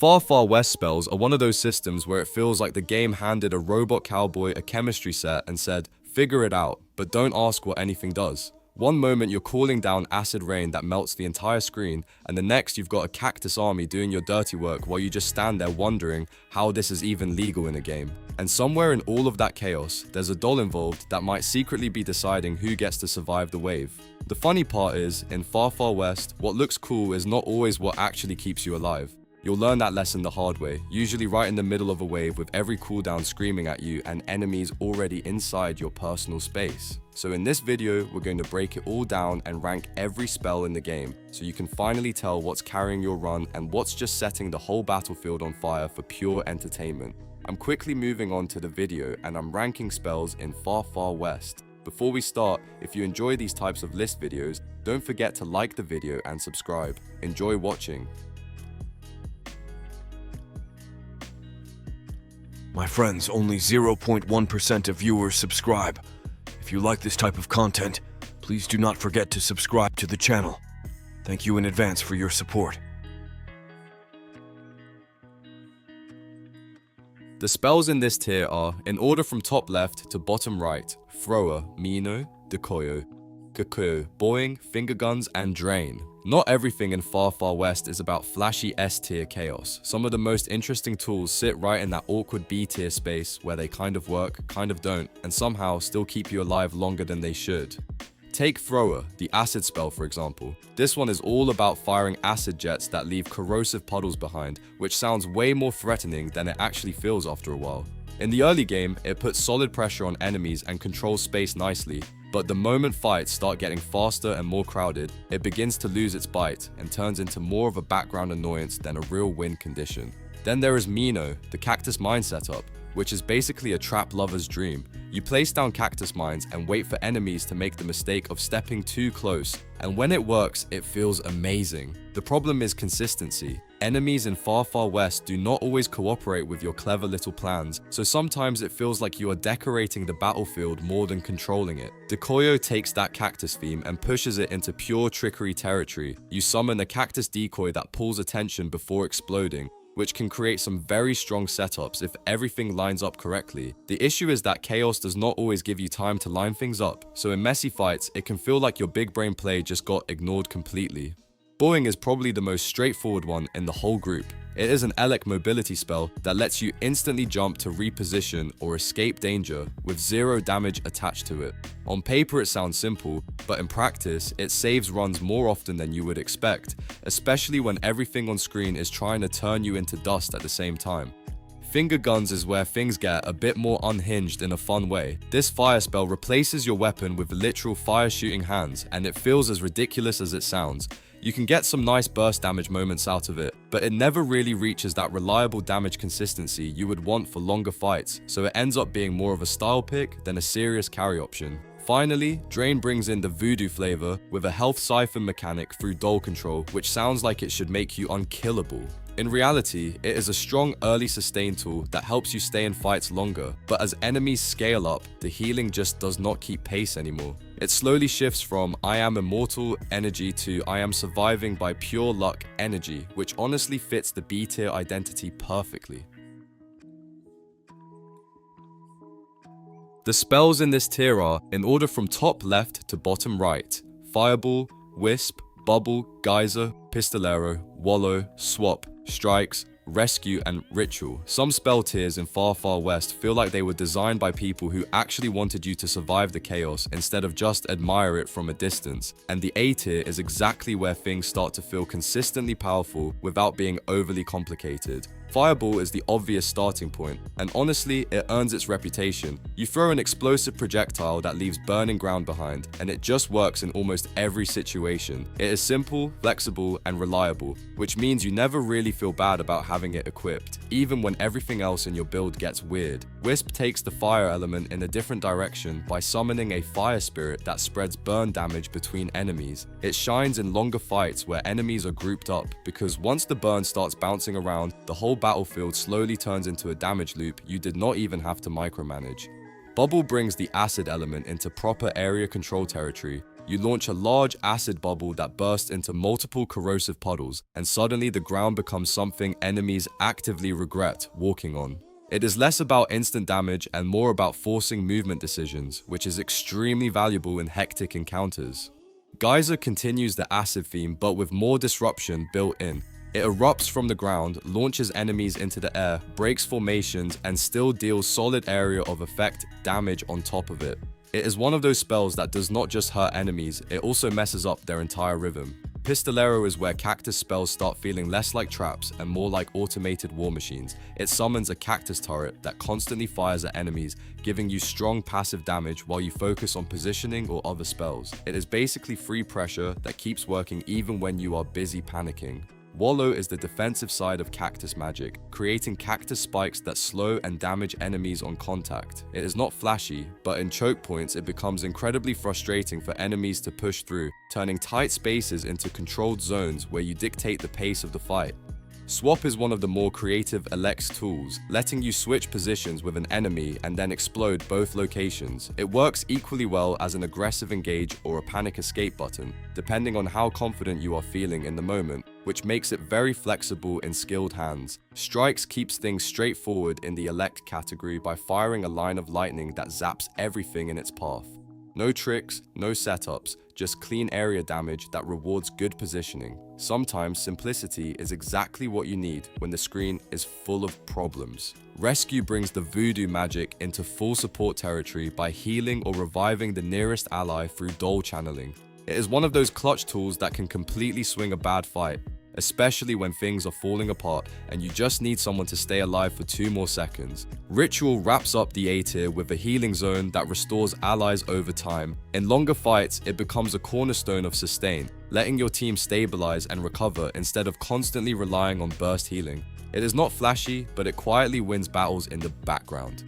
Far Far West spells are one of those systems where it feels like the game handed a robot cowboy a chemistry set and said, figure it out, but don't ask what anything does. One moment you're calling down acid rain that melts the entire screen, and the next you've got a cactus army doing your dirty work while you just stand there wondering how this is even legal in a game. And somewhere in all of that chaos, there's a doll involved that might secretly be deciding who gets to survive the wave. The funny part is, in Far Far West, what looks cool is not always what actually keeps you alive. You'll learn that lesson the hard way, usually right in the middle of a wave with every cooldown screaming at you and enemies already inside your personal space. So in this video, we're going to break it all down and rank every spell in the game, so you can finally tell what's carrying your run and what's just setting the whole battlefield on fire for pure entertainment. I'm quickly moving on to the video and I'm ranking spells in Far Far West. Before we start, if you enjoy these types of list videos, don't forget to like the video and subscribe. Enjoy watching. My friends, only 0.1% of viewers subscribe. If you like this type of content, please do not forget to subscribe to the channel. Thank you in advance for your support. The spells in this tier are, in order from top left to bottom right, Thrower, Mino, Dekoyo, Kikuyo, Boing, Finger Guns, and Drain. Not everything in Far Far West is about flashy S-tier chaos. Some of the most interesting tools sit right in that awkward B-tier space where they kind of work, kind of don't, and somehow still keep you alive longer than they should. Take Thrower, the acid spell for example. This one is all about firing acid jets that leave corrosive puddles behind, which sounds way more threatening than it actually feels after a while. In the early game, it puts solid pressure on enemies and controls space nicely, but the moment fights start getting faster and more crowded, it begins to lose its bite and turns into more of a background annoyance than a real win condition. Then there is Mino, the cactus mine setup, which is basically a trap lover's dream. You place down cactus mines and wait for enemies to make the mistake of stepping too close, and when it works, it feels amazing. The problem is consistency. Enemies in Far Far West do not always cooperate with your clever little plans, so sometimes it feels like you are decorating the battlefield more than controlling it. Dekoyo takes that cactus theme and pushes it into pure trickery territory. You summon a cactus decoy that pulls attention before exploding, which can create some very strong setups if everything lines up correctly. The issue is that chaos does not always give you time to line things up, so in messy fights, it can feel like your big brain play just got ignored completely. Boing is probably the most straightforward one in the whole group. It is an Elec mobility spell that lets you instantly jump to reposition or escape danger with 0 damage attached to it. On paper it sounds simple, but in practice it saves runs more often than you would expect, especially when everything on screen is trying to turn you into dust at the same time. Finger Guns is where things get a bit more unhinged in a fun way. This fire spell replaces your weapon with literal fire shooting hands, and it feels as ridiculous as it sounds. You can get some nice burst damage moments out of it, but it never really reaches that reliable damage consistency you would want for longer fights, so it ends up being more of a style pick than a serious carry option. Finally, Drain brings in the voodoo flavor with a health siphon mechanic through doll control, which sounds like it should make you unkillable. In reality, it is a strong early sustain tool that helps you stay in fights longer, but as enemies scale up, the healing just does not keep pace anymore. It slowly shifts from I am immortal energy to I am surviving by pure luck energy, which honestly fits the B-tier identity perfectly. The spells in this tier are, in order from top left to bottom right, Fireball, Wisp, Bubble, Geyser, Pistolero, Wallow, Swap, Strikes, Rescue, and Ritual. Some spell tiers in Far Far West feel like they were designed by people who actually wanted you to survive the chaos instead of just admire it from a distance, and the A tier is exactly where things start to feel consistently powerful without being overly complicated. Fireball is the obvious starting point, and honestly, it earns its reputation. You throw an explosive projectile that leaves burning ground behind, and it just works in almost every situation. It is simple, flexible, and reliable, which means you never really feel bad about having it equipped, even when everything else in your build gets weird. Wisp takes the fire element in a different direction by summoning a fire spirit that spreads burn damage between enemies. It shines in longer fights where enemies are grouped up, because once the burn starts bouncing around, the whole battlefield slowly turns into a damage loop you did not even have to micromanage. Bubble brings the acid element into proper area control territory. You launch a large acid bubble that bursts into multiple corrosive puddles, and suddenly the ground becomes something enemies actively regret walking on. It is less about instant damage and more about forcing movement decisions, which is extremely valuable in hectic encounters. Geyser continues the acid theme but with more disruption built in. It erupts from the ground, launches enemies into the air, breaks formations, and still deals solid area of effect damage on top of it. It is one of those spells that does not just hurt enemies, it also messes up their entire rhythm. Pistolero is where cactus spells start feeling less like traps and more like automated war machines. It summons a cactus turret that constantly fires at enemies, giving you strong passive damage while you focus on positioning or other spells. It is basically free pressure that keeps working even when you are busy panicking. Wallow is the defensive side of cactus magic, creating cactus spikes that slow and damage enemies on contact. It is not flashy, but in choke points it becomes incredibly frustrating for enemies to push through, turning tight spaces into controlled zones where you dictate the pace of the fight. Swap is one of the more creative Elex tools, letting you switch positions with an enemy and then explode both locations. It works equally well as an aggressive engage or a panic escape button, depending on how confident you are feeling in the moment, which makes it very flexible in skilled hands. Strikes keeps things straightforward in the elect category by firing a line of lightning that zaps everything in its path. No tricks, no setups, just clean area damage that rewards good positioning. Sometimes simplicity is exactly what you need when the screen is full of problems. Rescue brings the voodoo magic into full support territory by healing or reviving the nearest ally through Dole channeling. It is one of those clutch tools that can completely swing a bad fight, especially when things are falling apart and you just need someone to stay alive for 2 more seconds. Ritual wraps up the A tier with a healing zone that restores allies over time. In longer fights, it becomes a cornerstone of sustain, letting your team stabilize and recover instead of constantly relying on burst healing. It is not flashy, but it quietly wins battles in the background.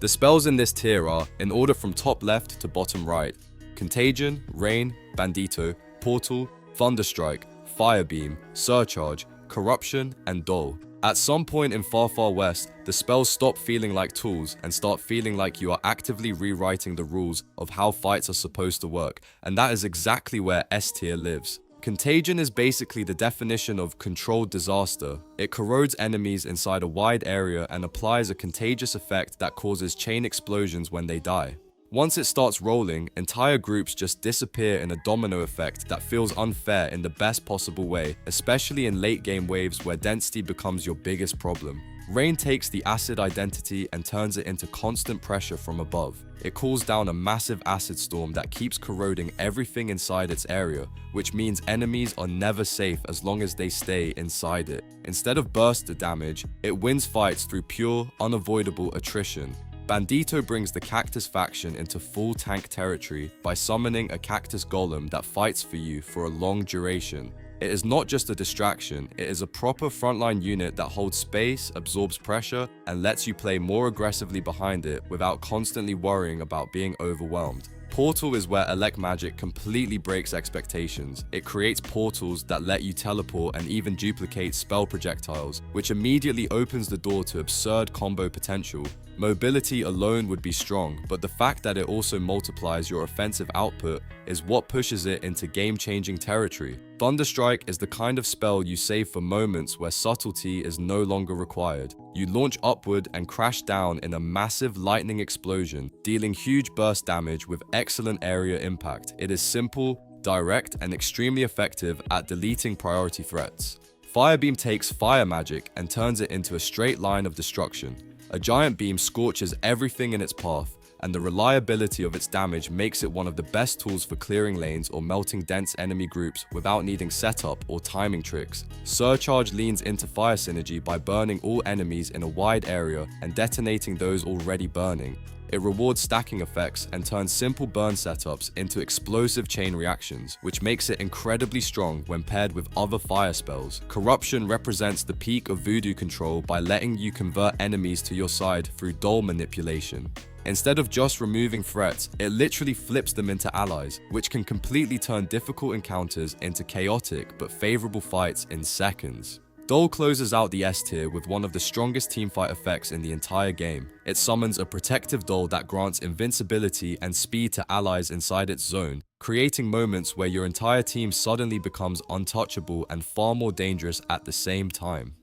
The spells in this tier are, in order from top left to bottom right: Contagion, Rain, Bandito, Portal, Thunderstrike, Firebeam, Surcharge, Corruption, and Dole. At some point in Far Far West, the spells stop feeling like tools and start feeling like you are actively rewriting the rules of how fights are supposed to work, and that is exactly where S tier lives. Contagion is basically the definition of controlled disaster. It corrodes enemies inside a wide area and applies a contagious effect that causes chain explosions when they die. Once it starts rolling, entire groups just disappear in a domino effect that feels unfair in the best possible way, especially in late game waves where density becomes your biggest problem. Rain takes the acid identity and turns it into constant pressure from above. It cools down a massive acid storm that keeps corroding everything inside its area, which means enemies are never safe as long as they stay inside it. Instead of burst damage, it wins fights through pure, unavoidable attrition. Bandito brings the Cactus faction into full tank territory by summoning a Cactus Golem that fights for you for a long duration. It is not just a distraction, it is a proper frontline unit that holds space, absorbs pressure, and lets you play more aggressively behind it without constantly worrying about being overwhelmed. Portal is where Elect Magic completely breaks expectations. It creates portals that let you teleport and even duplicate spell projectiles, which immediately opens the door to absurd combo potential. Mobility alone would be strong, but the fact that it also multiplies your offensive output is what pushes it into game-changing territory. Thunderstrike is the kind of spell you save for moments where subtlety is no longer required. You launch upward and crash down in a massive lightning explosion, dealing huge burst damage with excellent area impact. It is simple, direct, and extremely effective at deleting priority threats. Firebeam takes fire magic and turns it into a straight line of destruction. A giant beam scorches everything in its path, and the reliability of its damage makes it one of the best tools for clearing lanes or melting dense enemy groups without needing setup or timing tricks. Surcharge leans into fire synergy by burning all enemies in a wide area and detonating those already burning. It rewards stacking effects and turns simple burn setups into explosive chain reactions, which makes it incredibly strong when paired with other fire spells. Corruption represents the peak of voodoo control by letting you convert enemies to your side through Dole manipulation. Instead of just removing threats, it literally flips them into allies, which can completely turn difficult encounters into chaotic but favorable fights in seconds. Dole closes out the S tier with one of the strongest teamfight effects in the entire game. It summons a protective Dole that grants invincibility and speed to allies inside its zone, creating moments where your entire team suddenly becomes untouchable and far more dangerous at the same time.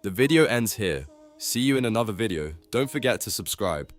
The video ends here. See you in another video. Don't forget to subscribe.